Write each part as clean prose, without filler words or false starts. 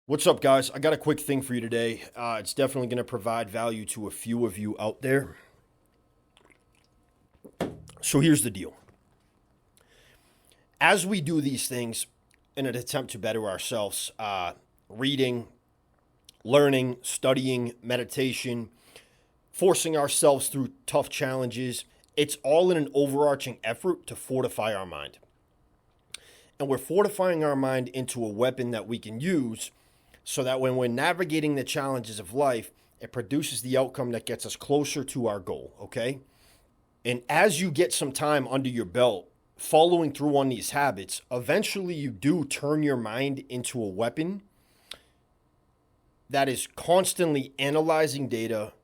What's up, guys? I got a quick thing for you today. It's definitely going to provide value to a few of you out there. So here's the deal. As we do these things in an attempt to better ourselves, reading, learning, studying, meditation, forcing ourselves through tough challenges, it's all in an overarching effort to fortify our mind. And we're fortifying our mind into a weapon that we can use so that when we're navigating the challenges of life, it produces the outcome that gets us closer to our goal, okay? And as you get some time under your belt following through on these habits, eventually you do turn your mind into a weapon that is constantly analyzing data,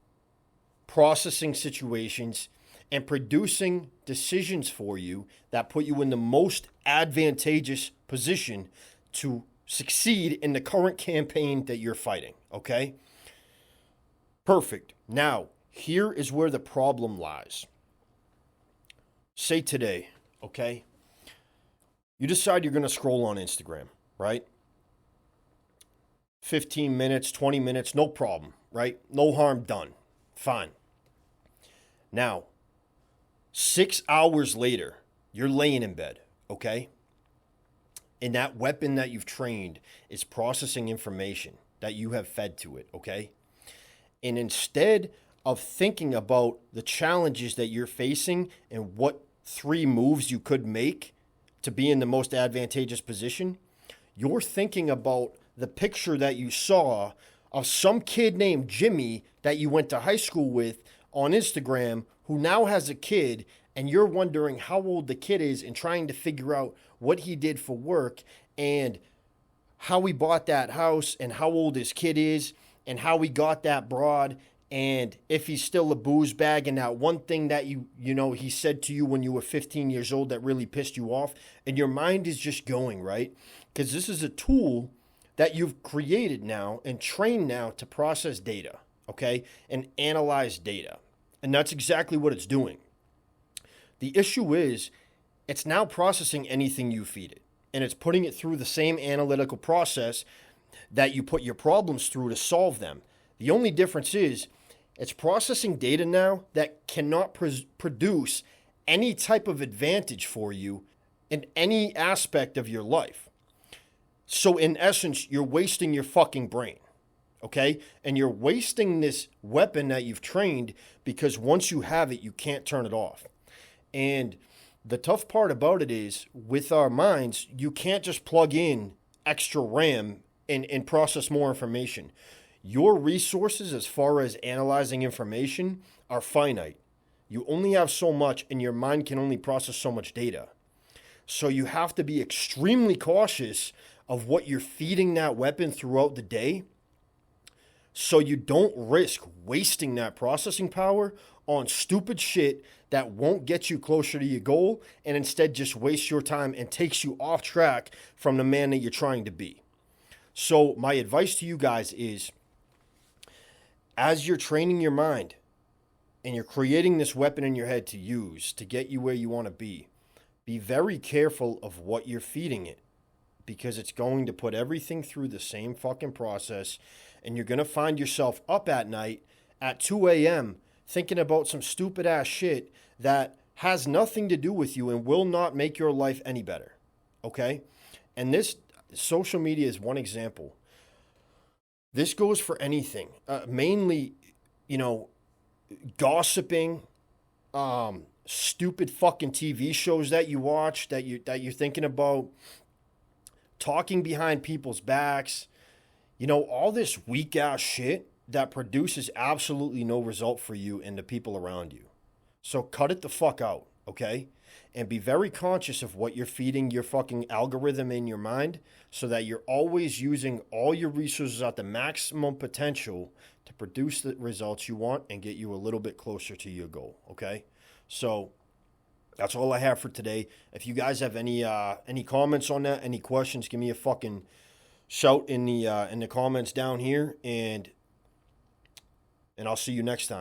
processing situations, and producing decisions for you that put you in the most advantageous position to succeed in the current campaign that you're fighting, okay? Perfect. Now, here is where the problem lies. Say today, okay? You decide you're going to scroll on Instagram, right? 15 minutes, 20 minutes, no problem, right? No harm done. Fine. Now, 6 hours later, you're laying in bed, okay? And that weapon that you've trained is processing information that you have fed to it, okay? And instead of thinking about the challenges that you're facing and what 3 moves you could make to be in the most advantageous position, you're thinking about the picture that you saw of some kid named Jimmy that you went to high school with on Instagram who now has a kid, and you're wondering how old the kid is and trying to figure out what he did for work and how he bought that house and how old his kid is and how he got that broad and if he's still a booze bag and that one thing that he said to you when you were 15 years old that really pissed you off, and your mind is just going, right? Because this is a tool that you've created now and trained now to process data, okay, and analyze data. And that's exactly what it's doing. The issue is it's now processing anything you feed it, and it's putting it through the same analytical process that you put your problems through to solve them. The only difference is it's processing data now that cannot produce any type of advantage for you in any aspect of your life. So in essence, you're wasting your fucking brain, okay? And you're wasting this weapon that you've trained because once you have it, you can't turn it off. And the tough part about it is with our minds, you can't just plug in extra RAM and process more information. Your resources as far as analyzing information are finite. You only have so much and your mind can only process so much data. So you have to be extremely cautious of what you're feeding that weapon throughout the day so you don't risk wasting that processing power on stupid shit that won't get you closer to your goal and instead just waste your time and takes you off track from the man that you're trying to be. So my advice to you guys is, as you're training your mind and you're creating this weapon in your head to use to get you where you want to be very careful of what you're feeding it, because it's going to put everything through the same fucking process, and you're going to find yourself up at night at 2 a.m. thinking about some stupid ass shit that has nothing to do with you and will not make your life any better, okay? And this social media is one example. This goes for anything, mainly, gossiping, stupid fucking TV shows that you watch that you're thinking about, talking behind people's backs, all this weak ass shit that produces absolutely no result for you and the people around you. So cut it the fuck out, okay? And be very conscious of what you're feeding your fucking algorithm in your mind so that you're always using all your resources at the maximum potential to produce the results you want and get you a little bit closer to your goal, okay? So that's all I have for today. If you guys have any comments on that, any questions, give me a fucking shout in the comments down here, and I'll see you next time.